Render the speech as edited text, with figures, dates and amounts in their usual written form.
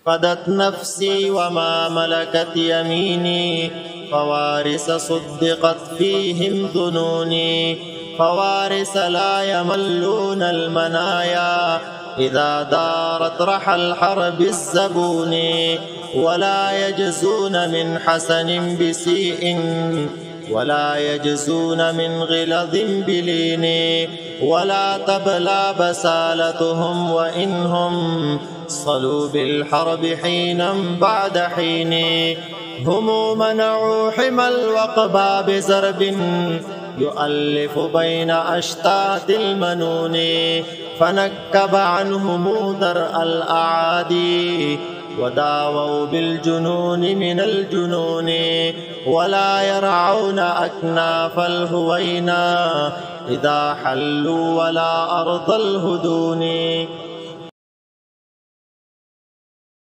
فدت نفسي وما ملكت يميني، فوارث صدقت فيهم ظنوني، فوارث لا يملون المنايا، إذا دارت رحى الحرب الزبون، ولا يجزون من حسن بسيء، ولا يجزون من غلظ بلين، ولا تبلى بسالتهم وإنهم صلوا بالحرب حينا بعد حين. هم منعوا حمى الوقبى بزرب يؤلف بين أشتات المنون، فنكب عنهم درء الأعادي، وداووا بالجنون من الجنون، ولا يرعون أكناف الهوينا إذا حلوا ولا أرض الهدون.